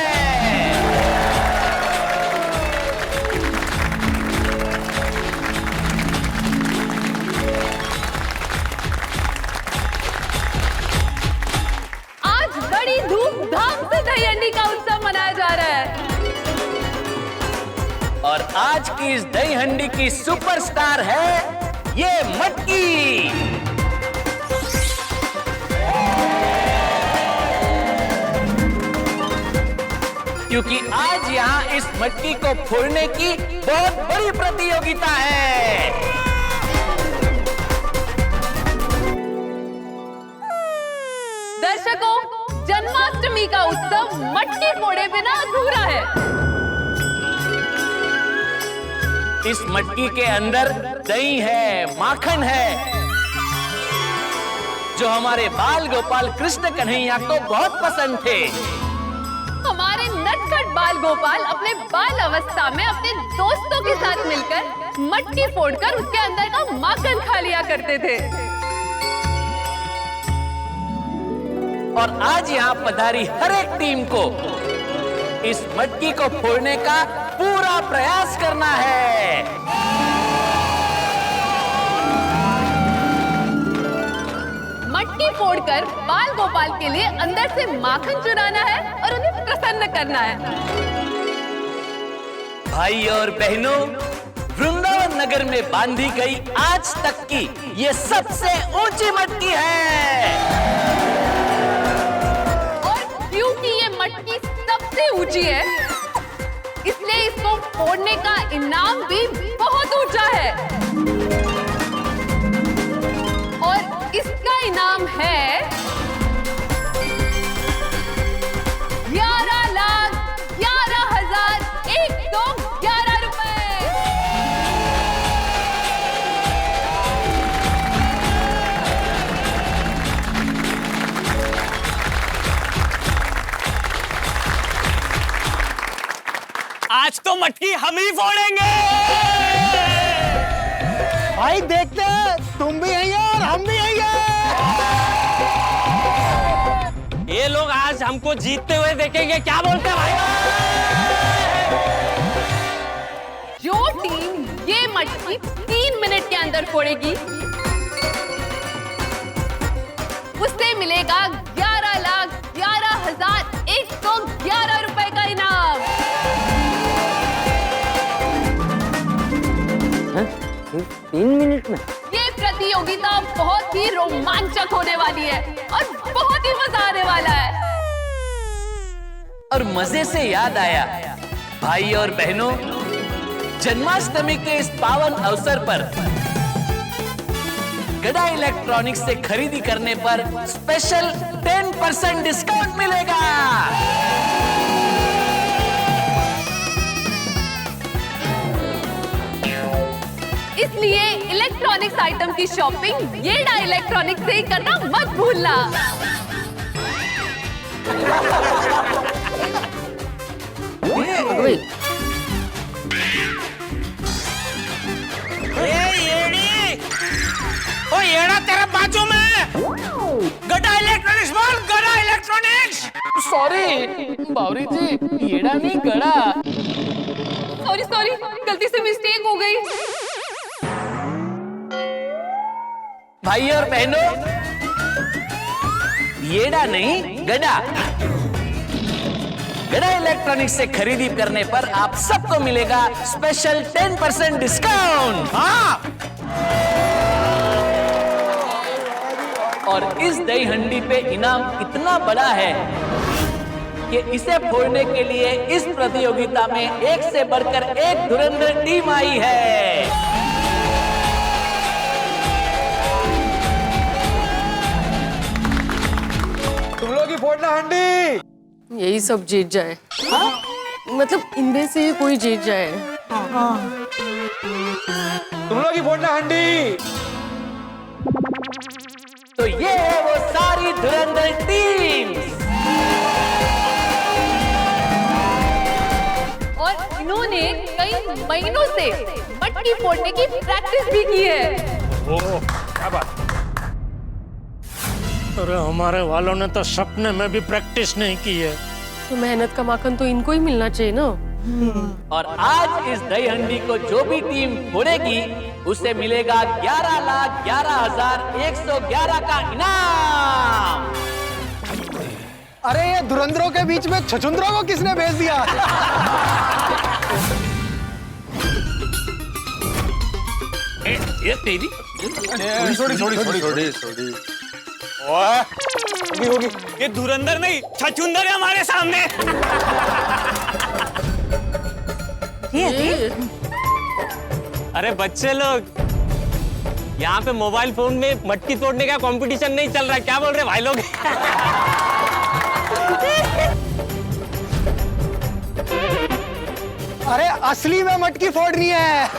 आज बड़ी धूमधाम से दही हंडी और आज की इस दही हंडी की सुपरस्टार है ये मटकी। क्योंकि आज यहाँ इस मटकी को फोड़ने की बहुत बड़ी प्रतियोगिता है। दर्शकों, जन्माष्टमी का उत्सव मटकी फोड़े बिना अधूरा है। इस मटकी के अंदर दही है, माखन है, जो हमारे बाल गोपाल कृष्ण कन्हैया को बहुत पसंद थे। हमारे नटखट बाल गोपाल अपने बाल अवस्था में अपने दोस्तों के साथ मिलकर मटकी फोड़कर उसके अंदर का माखन खा लिया करते थे। और आज यहाँ पधारी हर एक टीम को इस मटकी को फोड़ने का पूरा प्रयास करना है। मटकी फोड़कर बाल गोपाल के लिए अंदर से माखन चुराना है और उन्हें प्रसन्न करना है। भाई और बहनों, वृंदावन नगर में बांधी गई आज तक की ये सबसे ऊंची मटकी है। और क्योंकि ये मटकी सबसे ऊंची है, इसलिए इसको फोड़ने का इनाम भी बहुत ऊंचा है। और इसका इनाम है 11,11,111 रुपए। आज तो मटकी हम ही फोड़ेंगे। भाई देखते हैं, तुम भी यही और हम भी यही हैं। ये लोग आज हमको जीतते हुए देखेंगे, क्या बोलते हैं भाई? जो टीम ये मटकी 3 मिनट के अंदर फोड़ेगी, उससे मिलेगा 11,11,111 रुपए का इनाम। सिर्फ 3 मिनट में? ये प्रतियोगिता बहुत ही रोमांचक होने वाली है और बहुत ही मजा आने वाला है। और मजे से याद आया, भाई और बहनों, जन्माष्टमी के इस पावन अवसर पर गदा इलेक्ट्रॉनिक्स से खरीदी करने पर स्पेशल 10% डिस्काउंट मिलेगा। इसलिए इलेक्ट्रॉनिक्स आइटम की शॉपिंग येडा इलेक्ट्रॉनिक्स से ही करना मत भूलना। ओ येड़ा तेरे बाजू में। गदा इलेक्ट्रॉनिक्स बोल, गदा इलेक्ट्रॉनिक्स। सॉरी बावरी जी, येड़ा नहीं गड़ा। सॉरी सॉरी, गलती से मिस्टेक हो गई। भाई और बहनों, येड़ा नहीं गड़ा। गड़ा इलेक्ट्रॉनिक्स से खरीदी करने पर आप सबको मिलेगा स्पेशल 10% डिस्काउंट। हाँ। और इस दही हंडी पे इनाम इतना बड़ा है कि इसे फोड़ने के लिए इस प्रतियोगिता में एक से बढ़कर एक धुरंधर टीम आई है। तुम लोग ही फोड़ना हंडी। यही सब जीत जाए। मतलब इनमें से कोई जीत जाए। तुम लोग ही फोड़ना हंडी। तो ये है वो सारी धुरंधर टीम। और इन्होंने कई महीनों से मटकी फोड़ने की प्रैक्टिस भी की है। ओह, क्या बात। अरे हमारे वालों ने तो सपने में भी प्रैक्टिस नहीं की है। तो मेहनत का माखन तो इनको ही मिलना चाहिए ना। और आज इस दही हंडी को जो भी टीम फोड़ेगी उसे मिलेगा 11,11,111 का इनाम। अरे ये धुरंधरों के बीच में छछुंदरों को किसने भेज दिया? ये तेरी छोड़ी होगी ये धुरंधर नहीं छछुंदर है हमारे सामने। अरे बच्चे लोग, यहाँ पे मोबाइल फोन में मटकी तोड़ने का कंपटीशन नहीं चल रहा, क्या बोल रहे भाई लोग? अरे असली में मटकी फोड़नी है।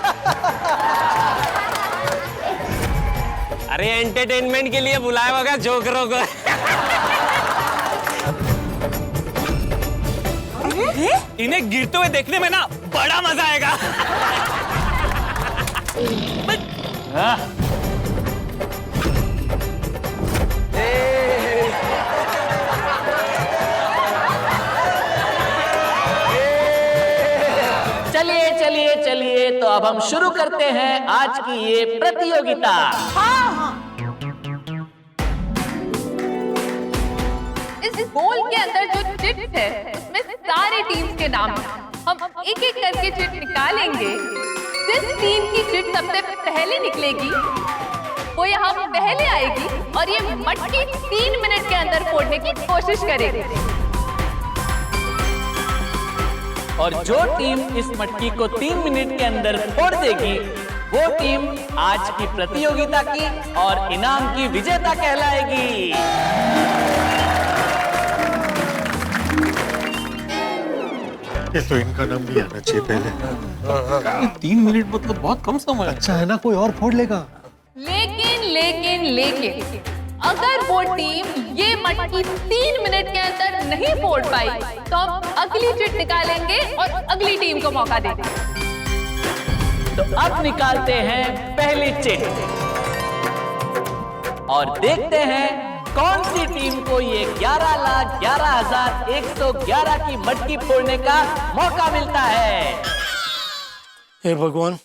अरे एंटरटेनमेंट के लिए बुलाया होगा जोकरों को। इन्हें गिरते हुए देखने में ना बड़ा मजा आएगा। चलिए चलिए चलिए, तो अब हम शुरू करते हैं आज की ये प्रतियोगिता। इस गोल के अंदर जो चिट है उसमें सारे टीम्स के नाम हैं। हम एक एक करके चिट निकालेंगे। जिस टीम की चिट सबसे पहले निकलेगी वो यहाँ पहले आएगी और ये मटकी 3 मिनट के अंदर फोड़ने की कोशिश करेगी। और जो टीम इस मटकी को 3 मिनट के अंदर फोड़ देगी वो टीम आज की प्रतियोगिता की और इनाम की विजेता कहलाएगी। ये तो इनका नाम भी आना चाहिए पहले। 3 मिनट मतलब बहुत कम समय। अच्छा है ना, कोई और फोड़ लेगा। लेकिन अगर वो टीम ये मटकी 3 मिनट के अंदर नहीं फोड़ पाई तो हम अगली चिट निकालेंगे और अगली टीम को मौका देंगे। तो अब निकालते हैं पहली चिट और देखते हैं कौन सी टीम को ये 11,11,111 की मटकी फोड़ने का मौका मिलता है। हे भगवान,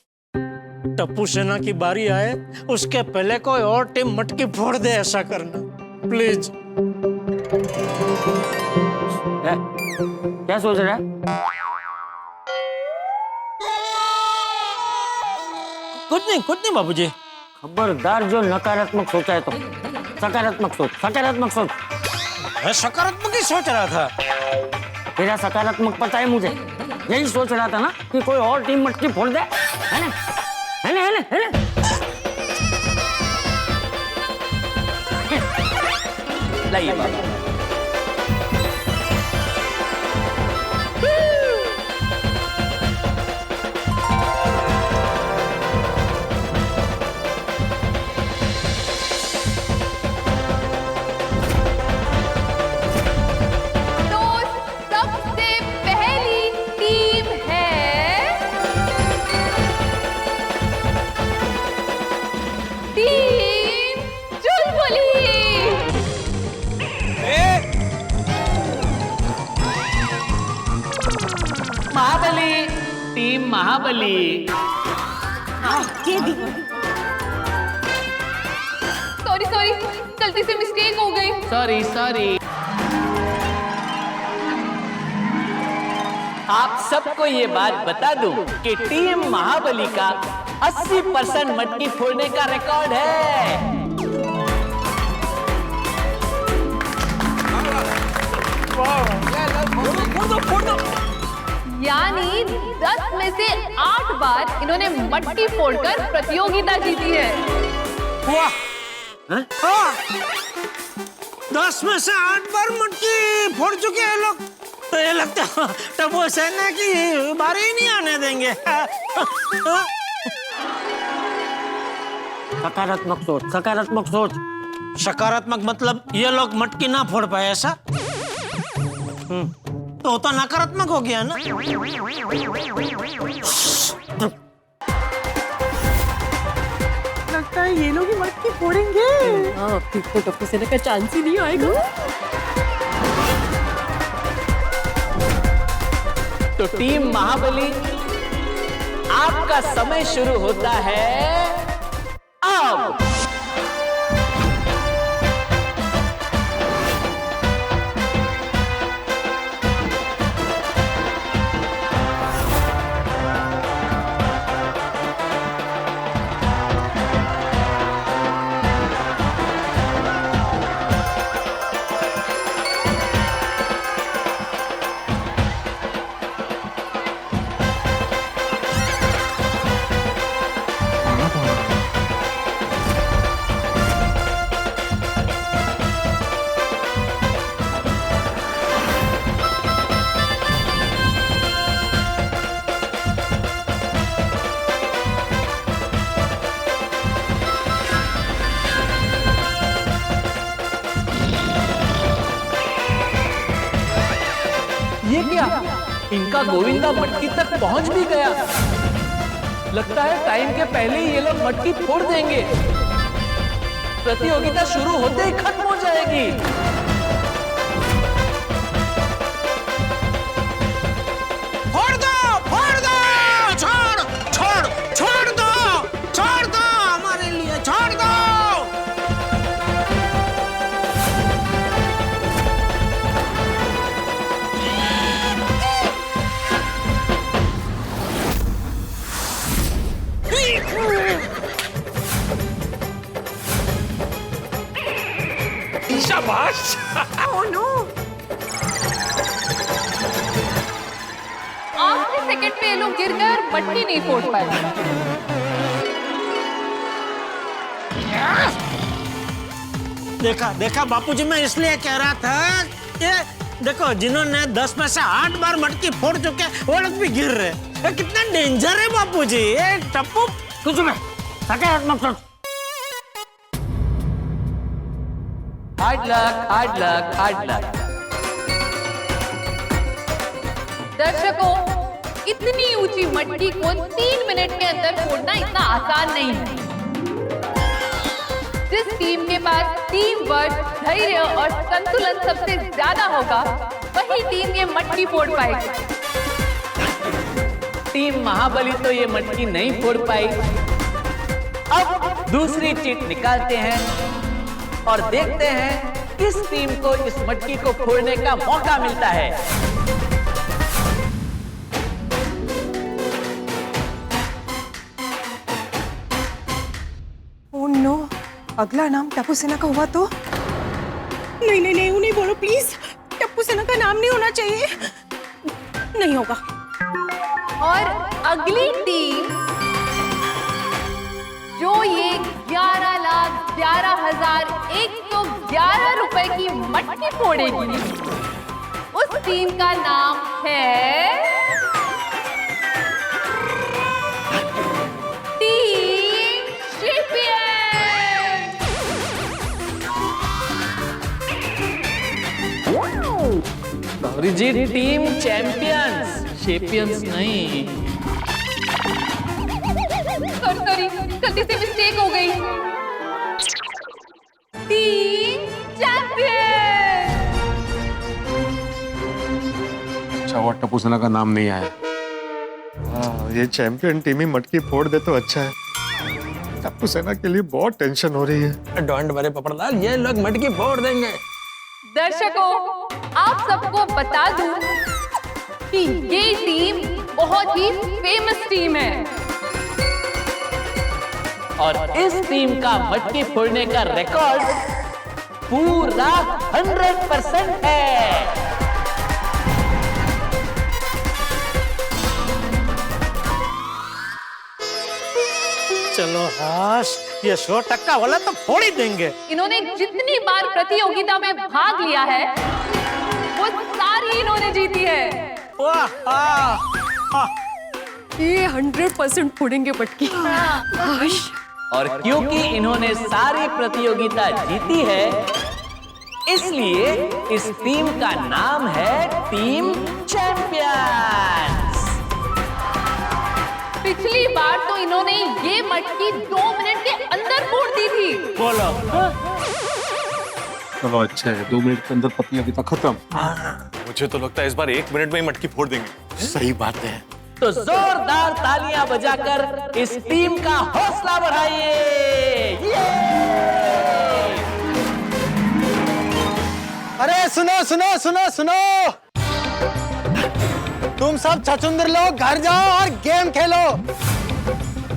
टप्पू सेना की बारी आए उसके पहले कोई और टीम मटकी फोड़ दे, ऐसा करना प्लीज। क्या सोच रहा है? कुछ नहीं बाबूजी। खबरदार जो नकारात्मक सोचा है तो सकारात्मक सोच, सकारात्मक सोच। मैं सकारात्मक ही सोच रहा था। तेरा सकारात्मक पता है मुझे, यही सोच रहा था ना कि कोई और टीम मटकी फोड़ दे, है ना? है ना? लाइए बाबा। टीम महाबली। सॉरी गलती से मिस्टेक हो गई। सॉरी। आप सबको ये बात बता दूं कि टीम महाबली का 80% मटकी फोड़ने का रिकॉर्ड है। फोड़ दो। यानी 10 में से 8 बार इन्होंने मटकी फोड़कर प्रतियोगिता जीती है। वाह! 10 में से 8 बार मटकी फोड़ चुके हैं लोग। तो ये लगता है टप्पू सेना की बारी ही नहीं आने देंगे। सकारात्मक सोच। सकारात्मक मतलब ये लोग मटकी ना फोड़ पाए, ऐसा? तो नकारात्मक हो गया ना। लगता है ये लोग ही मटकी फोड़ेंगे। फिर तो टप्पू सेना का चांस ही नहीं आएगा। तो टीम महाबली, आपका समय शुरू होता है अब। इनका गोविंदा मटकी तक पहुंच भी गया। लगता है टाइम के पहले ही ये लोग मटकी फोड़ देंगे। प्रतियोगिता शुरू होते ही खत्म हो जाएगी। फोड़ दो, फोड़ दो, छोड़ छोड़ छोड़ दो हमारे लिए, छोड़ दो। शाबाश। ओह नो, आखिरी सेकंड पे ये लोग गिर गए और मटकी नहीं फोड़ पाए। देखा देखा बापूजी, मैं इसलिए कह रहा था, ये देखो जिन्होंने 10 में से 8 बार मटकी फोड़ चुके वो लोग भी गिर रहे। ये कितना डेंजर है बापूजी। ये टप्पू कुछ में मत सोच। Hard luck, hard luck, hard luck. दर्शकों, इतनी ऊंची मटकी को 3 मिनट के अंदर फोड़ना इतना आसान नहीं है। जिस टीम के पास टीम वर्क, धैर्य और संतुलन सबसे ज्यादा होगा, वही टीम ये मटकी फोड़ पाएगी। टीम महाबली तो ये मटकी नहीं फोड़ पाई। अब दूसरी चीट निकालते हैं और देखते हैं किस टीम को इस मटकी को फोड़ने का मौका मिलता है। ओह नो, अगला नाम टप्पू सेना का हुआ तो? नहीं नहीं नहीं, उन्हें बोलो प्लीज। टप्पू सेना का नाम नहीं होना चाहिए। नहीं होगा। और अगली टीम जो ये 11,11,111 रुपए की मटकी फोड़ेगी, उस टीम का नाम है टीम चैंपियन। सॉरी जी, टीम चैंपियंस, चैंपियंस नहीं। सॉरी, गलती से मिस्टेक हो गई। Team champion. अच्छा हुआ टप्पू सेना का नाम नहीं आया। हाँ, ये चैंपियन टीम ही मटकी फोड़ दे तो अच्छा है। टप्पू सेना के लिए बहुत टेंशन हो रही है। डोंट वरी पपड़लाल, ये लोग मटकी फोड़ देंगे। दर्शकों, आप सबको बता दूं कि ये टीम बहुत ही फेमस टीम है और इस टीम का मटकी फोड़ने का रिकॉर्ड पूरा 100% है। चलो हाश, ये 100% वाला तो फोड़ ही देंगे। इन्होंने जितनी बार प्रतियोगिता में भाग लिया है, वो सारी इन्होंने जीती है। ये 100% फोड़ेंगे मटकी। और क्योंकि इन्होंने सारी प्रतियोगिता जीती है, इसलिए इस टीम का नाम है टीम चैंपियंस। पिछली बार तो इन्होंने ये मटकी 2 मिनट के अंदर फोड़ दी थी। बोलो। चलो अच्छा है, 2 मिनट के अंदर प्रतियोगिता खत्म। मुझे तो लगता है इस बार 1 मिनट में ही मटकी फोड़ देंगे। सही बात है। तो जोरदार तालियां बजाकर इस टीम का हौसला बढ़ाइए। अरे सुनो सुनो सुनो सुनो, तुम सब छछुंदर लोग घर जाओ और गेम खेलो।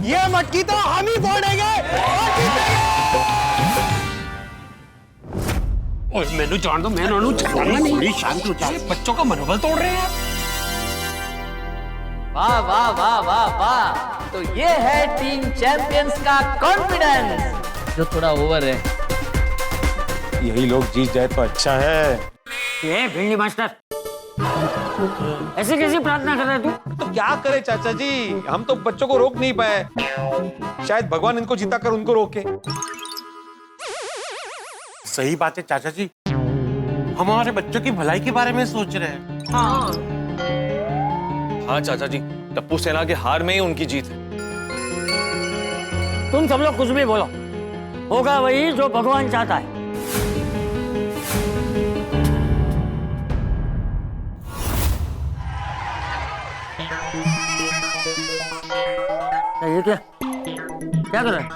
ये मटकी तो हम ही फोड़ेंगे और जीतेंगे। ओए मैनू जान दो, मैं उन्होंने छड़ाऊंगा नहीं। शांत हो जा, बच्चों का मनोबल तोड़ रहे हैं। वाह वाह वाह वाह वाह। तो ये है टीम चैंपियंस का कॉन्फिडेंस, जो थोड़ा ओवर है। यही लोग जीत जाए तो अच्छा है। ये भिंडी मास्टर, ऐसे कैसी प्रार्थना कर रहे तू? तो क्या करे चाचा जी, हम तो बच्चों को रोक नहीं पाए। शायद भगवान इनको जिता कर उनको रोके। सही बात है चाचा जी, हम हमारे बच्चों की भलाई के बारे में सोच रहे हैं। हाँ। हाँ चाचा जी, टप्पू सेना के हार में ही उनकी जीत है। तुम सब लोग कुछ भी बोलो, होगा वही जो भगवान चाहता है। ये क्या कर रहा है?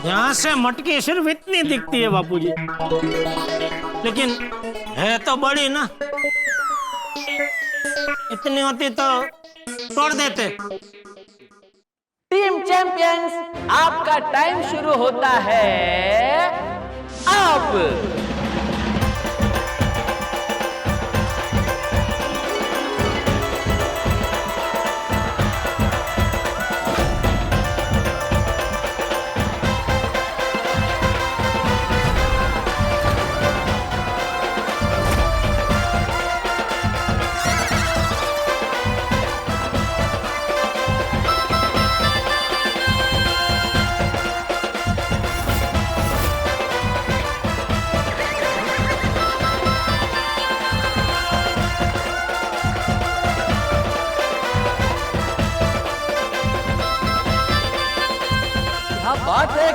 यहाँ से मटकी सिर्फ इतनी दिखती है बापूजी, लेकिन है तो बड़ी ना। इतनी होती तो तोड़ देते। टीम चैंपियंस, आपका टाइम शुरू होता है अब।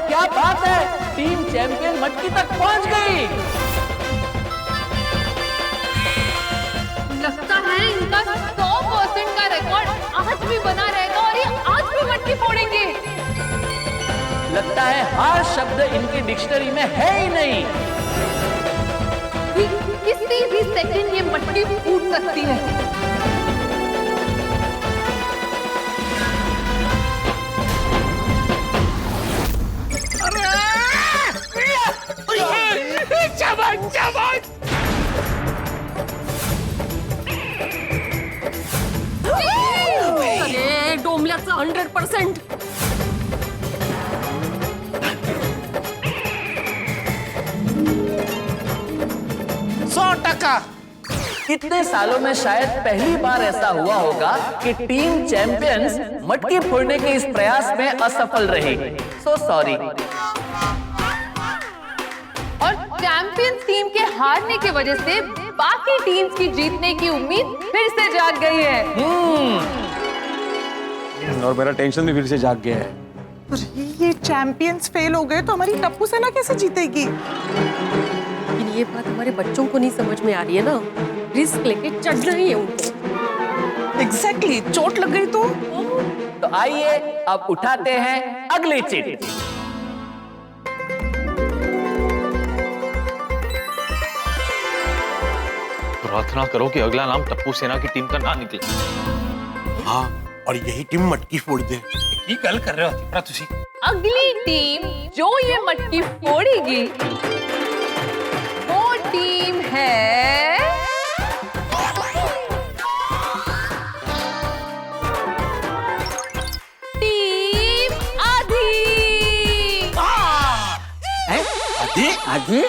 क्या बात है, टीम चैंपियन मटकी तक पहुंच गई। लगता है इनका 100% का रिकॉर्ड आज भी बना रहेगा और ये आज भी मटकी फोड़ेंगे। लगता है हर शब्द इनकी डिक्शनरी में है ही नहीं। किसी भी सेकंड ये मटकी फूट सकती है। अरे डोमल्याचं 100%। इतने सालों में शायद पहली बार ऐसा हुआ होगा कि टीम चैंपियंस मटकी फोड़ने के इस प्रयास में असफल रही। So sorry. और चैंपियंस टीम के हारने की वजह से बाकी टीम्स की जीतने की उम्मीद फिर से जाग गई है। और मेरा टेंशन भी फिर से जाग गया है। अरे ये चैंपियंस फेल हो गए तो हमारी टप्पू सेना कैसे जीतेगी? लेकिन ये बात हमारे बच्चों को नहीं समझ में आ रही है ना। रिस्क लेके चढ़ना ही है उनको। एग्जैक्टली, चोट लग गई तो आइए अब उठाते हैं अगली चिट। प्रार्थना करो कि अगला नाम टप्पू सेना की टीम का ना निकले। हाँ, और यही टीम मटकी फोड़ दे। की गल कर रहे हो तुसी? अगली टीम जो ये मटकी फोड़ेगी वो टीम है टीम आधी। आधी? आधी?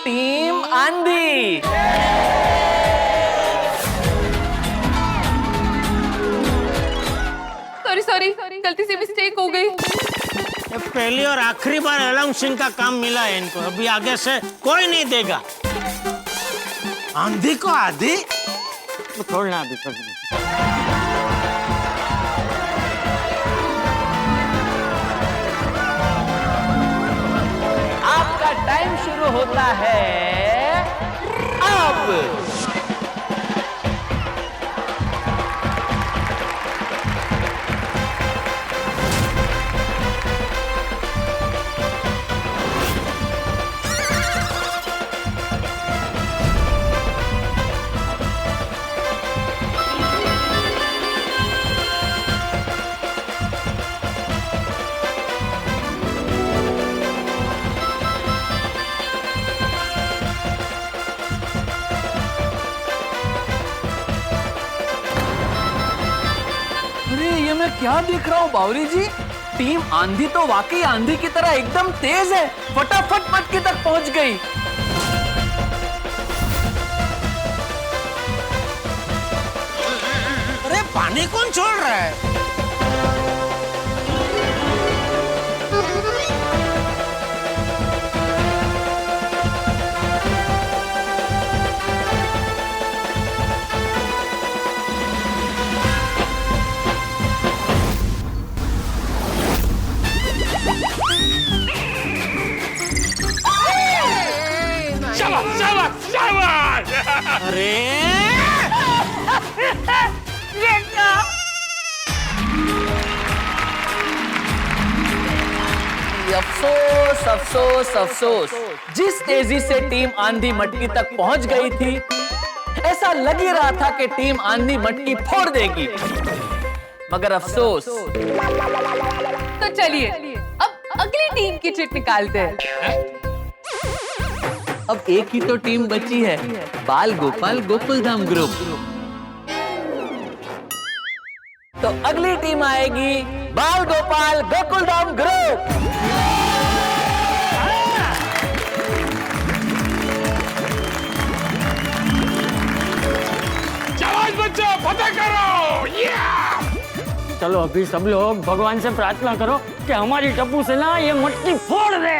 टीम आंधी। सॉरी गलती से मिस्टेक हो गई। पहली और आखिरी बार अनाउंसिंग का काम मिला है इनको, अभी आगे से कोई नहीं देगा। आंधी को आधी तो छोड़ना अभी कुछ नहीं। आपका टाइम शुरू होता है अब। मैं क्या देख रहा हूँ बावरी जी? टीम आंधी तो वाकई आंधी की तरह एकदम तेज है, फटाफट मटकी तक पहुंच गई। अरे पानी कौन छोड़ रहा है? अरे अफसोस अफसोस अफसोस, जिस तेजी से टीम आंधी मटकी तक पहुंच गई थी, ऐसा लग ही रहा था कि टीम आंधी मटकी फोड़ देगी, मगर अफसोस। तो चलिए अब अगली टीम की चिट निकालते हैं। अब एक ही तो टीम बची है, बाल गोपाल गोकुलधाम ग्रुप। तो अगली टीम आएगी बाल गोपाल गोकुलधाम ग्रुप। बच्चों फतेह करो। चलो अभी सब लोग भगवान से प्रार्थना करो कि हमारी टप्पू सेना ये मटकी फोड़ दे।